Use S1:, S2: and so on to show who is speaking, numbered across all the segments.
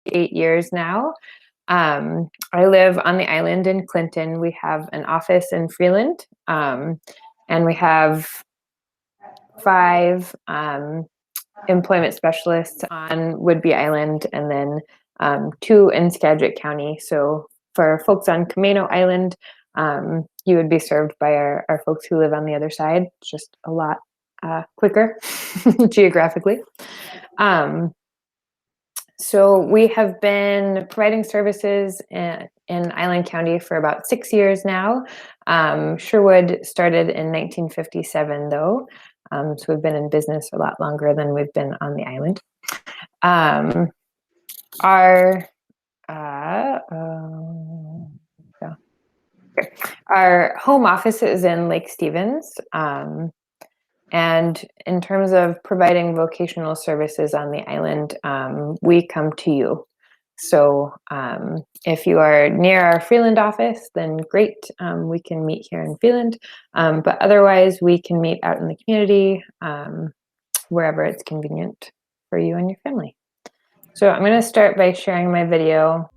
S1: 8 years now. I live on the island in Clinton. We have an office in Freeland, and we have 5 employment specialists on Whidbey Island, and then 2 in Skagit County. So for folks on Camano Island, you would be served by our folks who live on the other side, just a lot quicker geographically. So we have been providing services in Island County for about 6 years now. Sherwood started in 1957 though. So we've been in business a lot longer than we've been on the island. Our home office is in Lake Stevens. And in terms of providing vocational services on the island, we come to you. So if you are near our Freeland office, then great, we can meet here in Freeland. But otherwise, we can meet out in the community, wherever it's convenient for you and your family. So I'm going to start by sharing my video.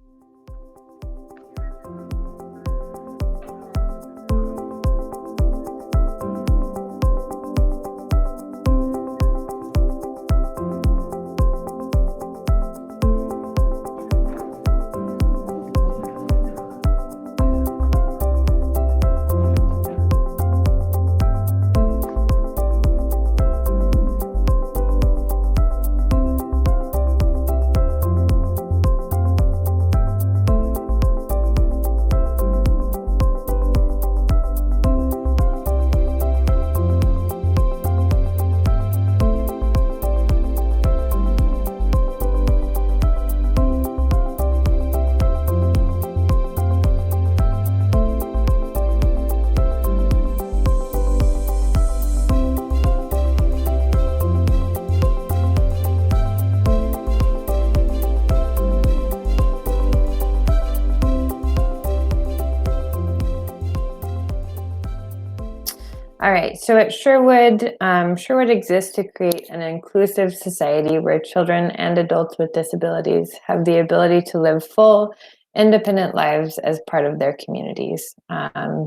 S1: All right, so at Sherwood, Sherwood exists to create an inclusive society where children and adults with disabilities have the ability to live full, independent lives as part of their communities.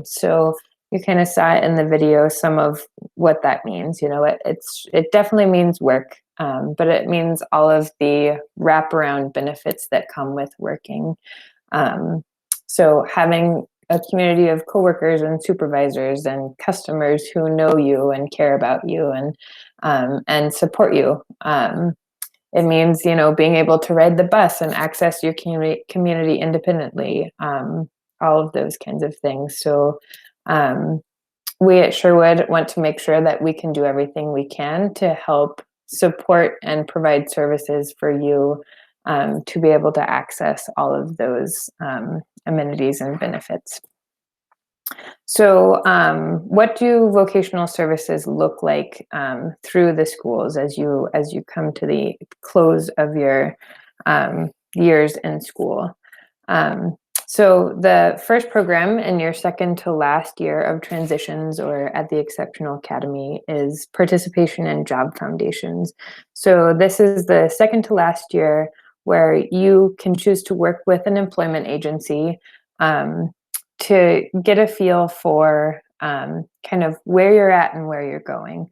S1: So you kind of saw it in the video, some of what that means. You know, it definitely means work, but it means all of the wraparound benefits that come with working. So having a community of coworkers and supervisors and customers who know you and care about you and support you. It means, you know, being able to ride the bus and access your community independently, all of those kinds of things. So we at Sherwood want to make sure that we can do everything we can to help support and provide services for you to be able to access all of those amenities and benefits. So what do vocational services look like through the schools as you come to the close of your years in school? So the first program in your second to last year of transitions or at the Exceptional Academy is participation in job foundations. So this is the second to last year where you can choose to work with an employment agency to get a feel for kind of where you're at and where you're going.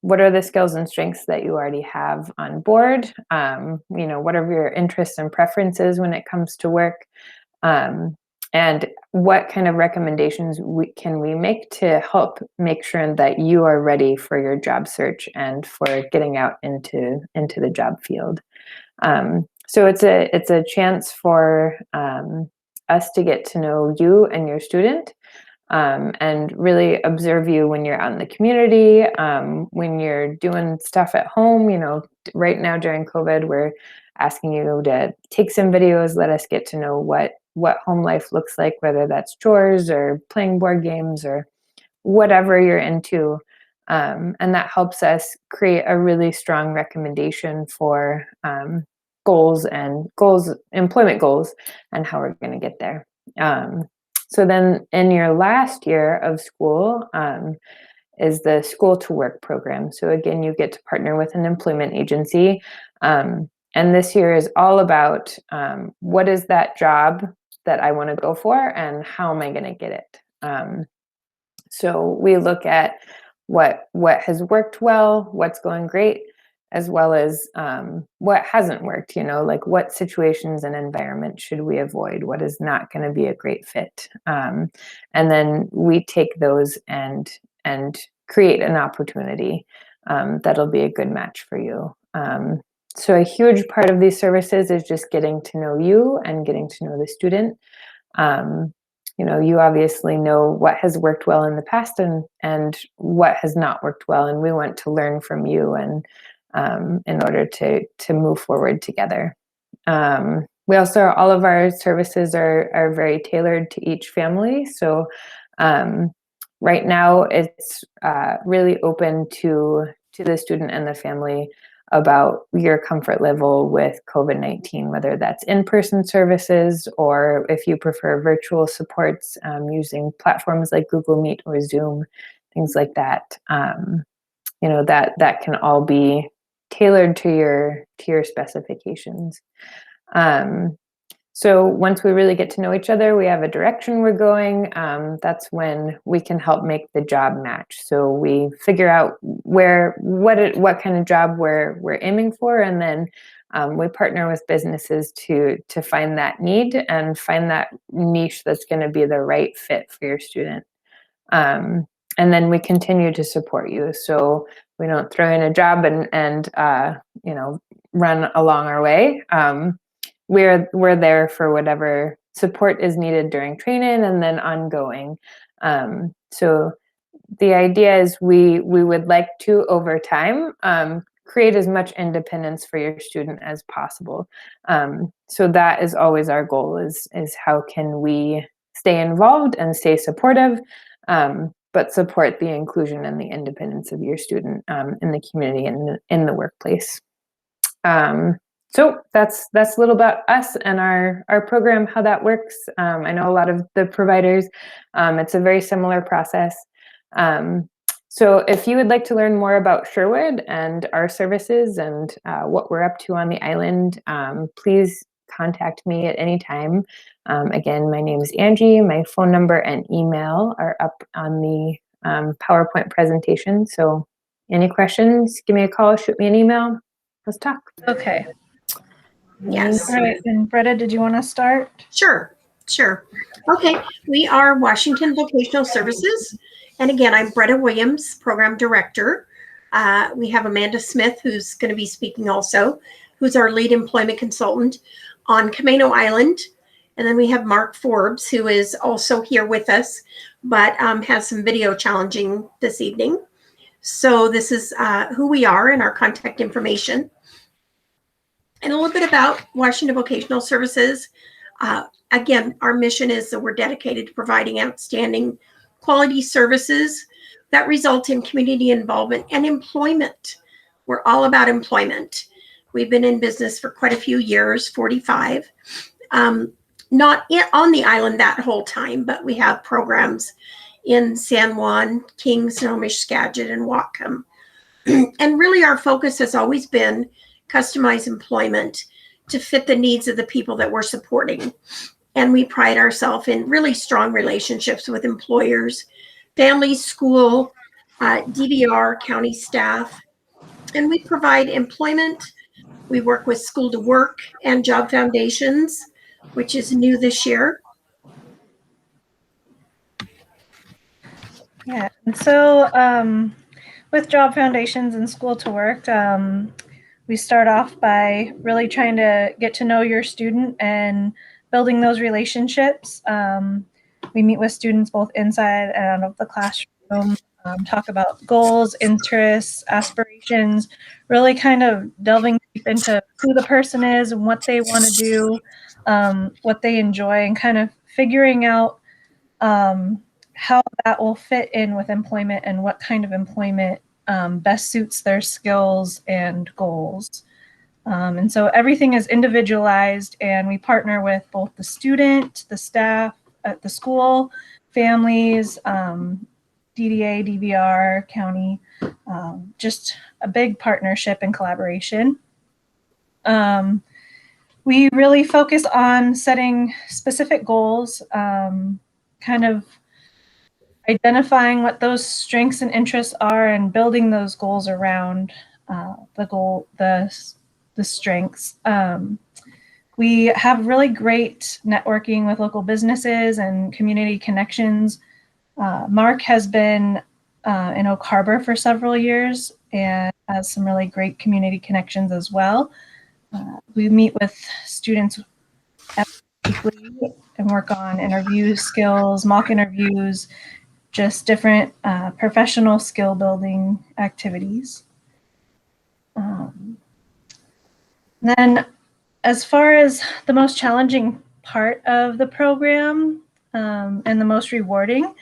S1: What are the skills and strengths that you already have on board? You know, what are your interests and preferences when it comes to work? And what kind of recommendations can we make to help make sure that you are ready for your job search and for getting out into the job field? So it's a chance for us to get to know you and your student, and really observe you when you're out in the community, when you're doing stuff at home. You know, right now during COVID, we're asking you to take some videos, let us get to know what home life looks like, whether that's chores or playing board games or whatever you're into. And that helps us create a really strong recommendation for employment goals, and how we're going to get there. So then in your last year of school is the School to Work program. So again, you get to partner with an employment agency. And this year is all about what is that job that I want to go for and how am I going to get it? So we look at what has worked well, what's going great, as well as what hasn't worked, like what situations and environments should we avoid, what is not going to be a great fit. And then we take those and create an opportunity that'll be a good match for you. So a huge part of these services is just getting to know you and getting to know the student. You obviously know what has worked well in the past and what has not worked well, and we want to learn from you and in order to move forward together. We also, all of our services are very tailored to each family. So right now it's really open to the student and the family about your comfort level with COVID-19, whether that's in-person services or if you prefer virtual supports using platforms like Google Meet or Zoom, things like that. That can all be tailored to your specifications. So once we really get to know each other, we have a direction we're going. That's when we can help make the job match. So we figure out what kind of job we're aiming for, and then we partner with businesses to find that need and find that niche that's going to be the right fit for your student. And then we continue to support you. So we don't throw in a job and run along our way. We're there for whatever support is needed during training and then ongoing. So the idea is we would like to, over time, create as much independence for your student as possible. So that is always our goal, is how can we stay involved and stay supportive, but support the inclusion and the independence of your student in the community and in the workplace. So that's a little about us and our program, how that works. I know a lot of the providers, it's a very similar process. So if you would like to learn more about Sherwood and our services and what we're up to on the island, please contact me at any time. Again, my name is Angie. My phone number and email are up on the PowerPoint presentation. So any questions, give me a call, shoot me an email. Let's talk.
S2: Okay.
S3: Yes.
S2: All right. And Bretta, did you want to start?
S3: Sure. Okay. We are Washington Vocational Services. And again, I'm Bretta Williams, Program Director. We have Amanda Smith, who's going to be speaking also, who's our lead employment consultant on Camano Island. And then we have Mark Forbes, who is also here with us, but has some video challenging this evening. So this is who we are and our contact information. And a little bit about Washington Vocational Services. Again, our mission is that we're dedicated to providing outstanding quality services that result in community involvement and employment. We're all about employment. We've been in business for quite a few years, 45. Not on the island that whole time, but we have programs in San Juan, King, Snohomish, Skagit, and Whatcom. And really our focus has always been customized employment to fit the needs of the people that we're supporting. And we pride ourselves in really strong relationships with employers, families, school, DVR, county staff. And we provide employment. We work with School to Work and Job Foundations, which is new this year.
S2: Yeah. And so with Job Foundations and School to Work, we start off by really trying to get to know your student and building those relationships. We meet with students both inside and out of the classroom, talk about goals, interests, aspirations, really kind of delving deep into who the person is and what they want to do, what they enjoy, and kind of figuring out how that will fit in with employment and what kind of employment best suits their skills and goals. And so everything is individualized, and we partner with both the student, the staff at the school, families, DDA, DVR, county, just a big partnership and collaboration. We really focus on setting specific goals, kind of identifying what those strengths and interests are and building those goals around the strengths. We have really great networking with local businesses and community connections. Mark has been in Oak Harbor for several years and has some really great community connections as well. We meet with students weekly and work on interview skills, mock interviews, just different professional skill building activities. Then as far as the most challenging part of the program and the most rewarding,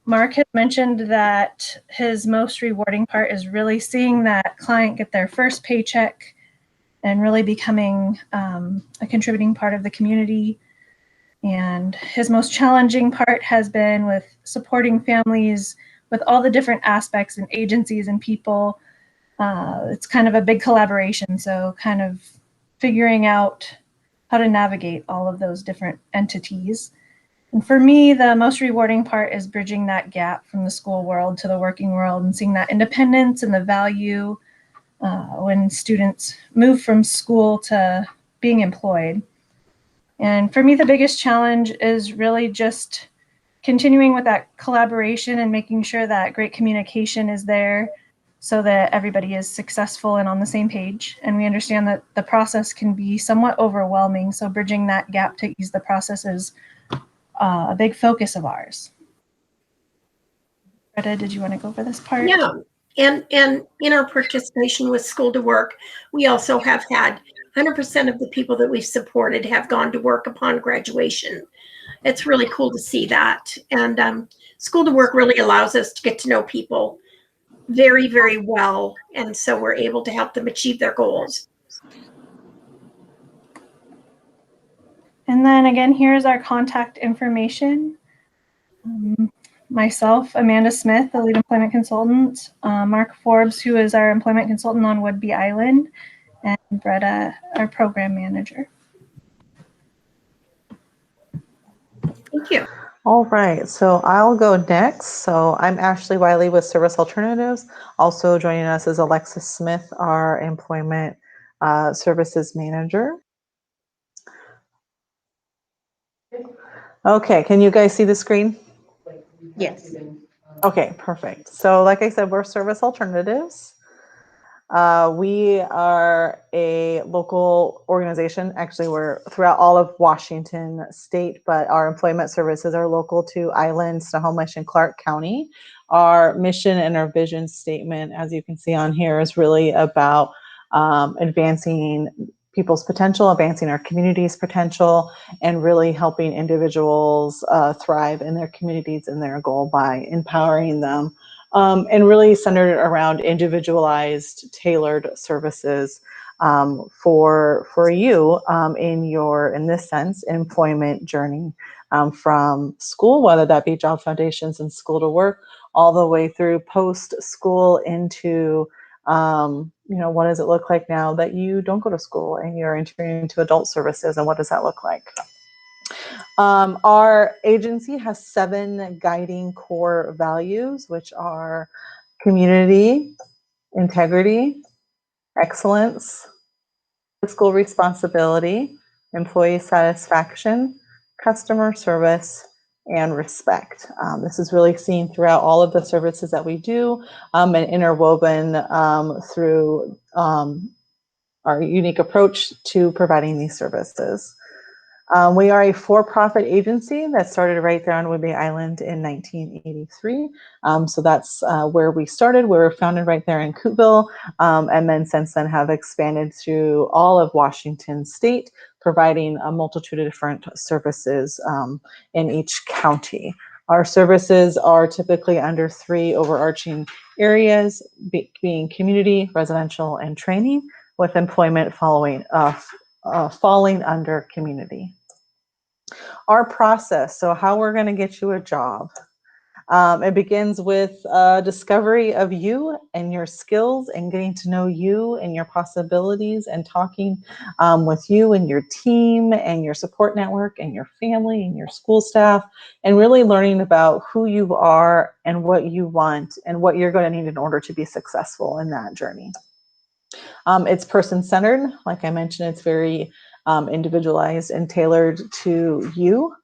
S2: Mark had mentioned that his most rewarding part is really seeing that client get their first paycheck and really becoming a contributing part of the community. And his most challenging part has been with supporting families with all the different aspects and agencies and people. It's kind of a big collaboration, so kind of figuring out how to navigate all of those different entities. And for me, the most rewarding part is bridging that gap from the school world to the working world and seeing that independence and the value when students move from school to being employed. And for me, the biggest challenge is really just continuing with that collaboration and making sure that great communication is there so that everybody is successful and on the same page. And we understand that the process can be somewhat overwhelming. So bridging that gap to ease the process is a big focus of ours. Greta, did you want to go over this part?
S3: Yeah, and in our participation with School to Work, we also have had 100% of the people that we've supported have gone to work upon graduation. It's really cool to see that. And School to Work really allows us to get to know people very, very well. And so we're able to help them achieve their goals.
S2: And then again, here's our contact information. Myself, Amanda Smith, the lead employment consultant, Mark Forbes, who is our employment consultant on Whidbey Island, and Bretta, our program manager.
S3: Thank you.
S4: All right, so I'll go next. So I'm Ashley Wiley with Service Alternatives. Also joining us is Alexis Smith, our employment services manager. Okay, can you guys see the screen?
S5: Yes.
S4: Okay, perfect. So like I said, we're Service Alternatives. We are a local organization. Actually, we're throughout all of Washington state, but our employment services are local to Island, Snohomish, and Clark County. Our mission and our vision statement, as you can see on here, is really about advancing people's potential, advancing our community's potential, and really helping individuals thrive in their communities and their goal by empowering them. And really centered around individualized, tailored services for you in this sense, employment journey from school, whether that be Job Foundations and School to Work, all the way through post-school into what does it look like now that you don't go to school and you're entering into adult services, and what does that look like? Our agency has 7 guiding core values, which are community, integrity, excellence, fiscal responsibility, employee satisfaction, customer service, and respect. This is really seen throughout all of the services that we do and interwoven through our unique approach to providing these services. We are a for-profit agency that started right there on Whidbey Island in 1983. So that's where we started. We were founded right there in Coupeville, and then since then have expanded through all of Washington state, providing a multitude of different services in each county. Our services are typically under 3 overarching areas, being community, residential, and training, with employment falling under community. Our process, so how we're going to get you a job. It begins with discovery of you and your skills and getting to know you and your possibilities and talking with you and your team and your support network and your family and your school staff, and really learning about who you are and what you want and what you're going to need in order to be successful in that journey. It's person-centered. Like I mentioned, it's very individualized and tailored to you.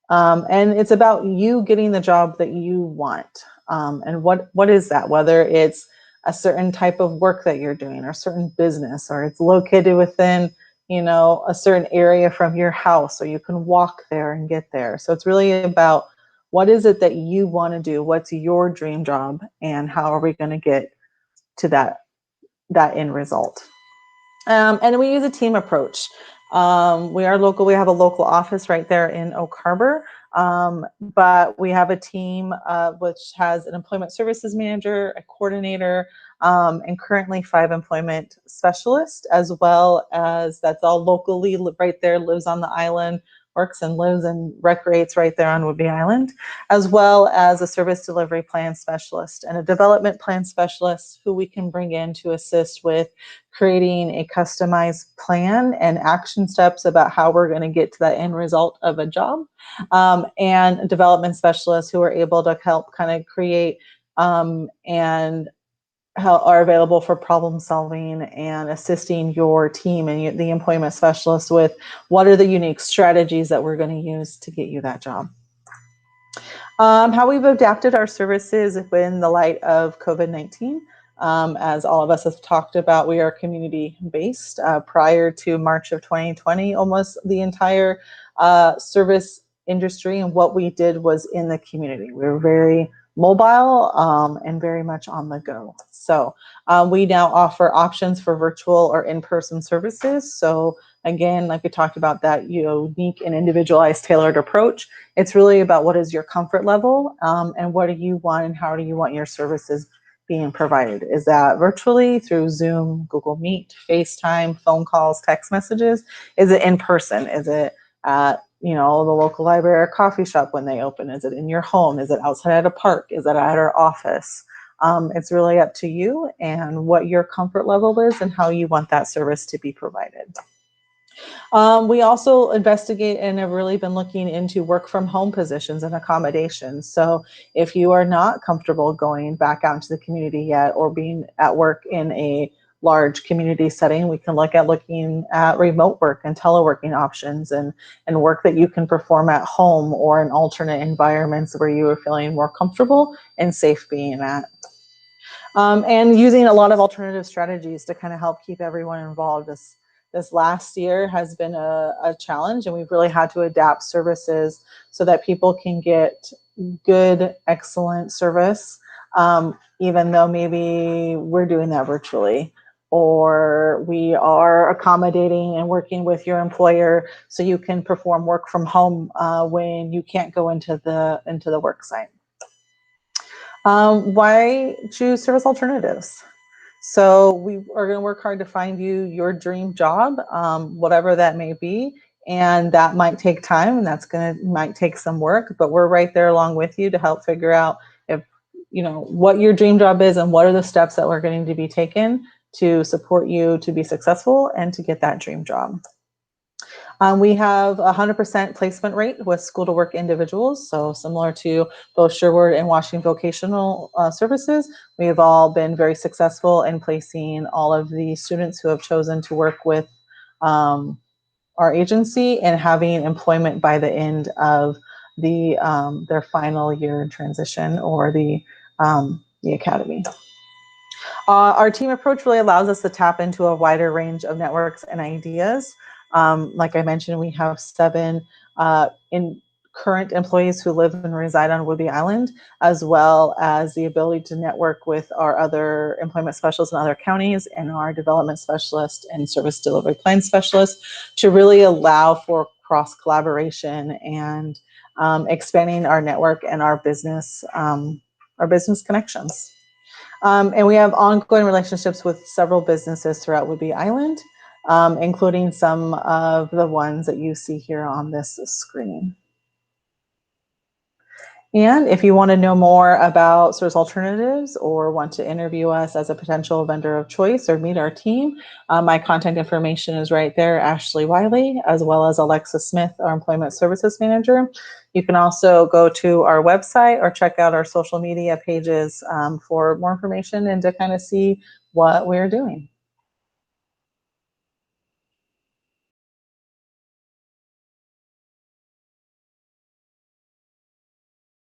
S4: And it's about you getting the job that you want. And what is that? Whether it's a certain type of work that you're doing or a certain business, or it's located within, a certain area from your house, so you can walk there and get there. So it's really about what is it that you want to do? What's your dream job? And how are we going to get to that end result? And we use a team approach. We are local. We have a local office right there in Oak Harbor, but we have a team which has an employment services manager, a coordinator, and currently 5 employment specialists, as well as that's all locally right there, lives on the island, works and lives and recreates right there on Whidbey Island, as well as a service delivery plan specialist and a development plan specialist who we can bring in to assist with creating a customized plan and action steps about how we're going to get to that end result of a job, and development specialists who are able to help kind of create and how are available for problem solving and assisting your team and the employment specialist with what are the unique strategies that we're going to use to get you that job. How we've adapted our services in the light of COVID-19. As all of us have talked about, we are community-based. Prior to March of 2020, almost the entire service industry and what we did was in the community. We were very mobile and very much on the go. So we now offer options for virtual or in-person services. So again, like we talked about, that unique and individualized tailored approach. It's really about what is your comfort level and what do you want and how do you want your services being provided. Is that virtually through Zoom, Google Meet, FaceTime, phone calls, text messages? Is it in person? Is it at the local library or coffee shop when they open? Is it in your home? Is it outside at a park? Is it at our office? It's really up to you and what your comfort level is and how you want that service to be provided. We also investigate and have really been looking into work from home positions and accommodations. So if you are not comfortable going back out into the community yet or being at work in a large community setting, we can look at remote work and teleworking options and work that you can perform at home or in alternate environments where you are feeling more comfortable and safe being at. And using a lot of alternative strategies to kind of help keep everyone involved. This last year has been a challenge, and we've really had to adapt services so that people can get good, excellent service, even though maybe we're doing that virtually, or we are accommodating and working with your employer so you can perform work from home when you can't go into the work site. Why choose service alternatives? So we are going to work hard to find you your dream job, whatever that may be. And that might take time, and might take some work, but we're right there along with you to help figure out what your dream job is and what are the steps that we're going to be taken to support you to be successful and to get that dream job. We have 100% placement rate with school to work individuals. So similar to both Sherwood and Washington Vocational Services, we have all been very successful in placing all of the students who have chosen to work with our agency and having employment by the end of their final year in transition or the academy. Our team approach really allows us to tap into a wider range of networks and ideas. Like I mentioned, we have 7 current employees who live and reside on Whidbey Island, as well as the ability to network with our other employment specialists in other counties and our development specialist and service delivery plan specialist to really allow for cross collaboration and expanding our network and our business connections. And we have ongoing relationships with several businesses throughout Whidbey Island, including some of the ones that you see here on this screen. And if you want to know more about Service Alternatives or want to interview us as a potential vendor of choice or meet our team, my contact information is right there, Ashley Wiley, as well as Alexa Smith, our Employment Services Manager. You can also go to our website or check out our social media pages for more information and to kind of see what we're doing.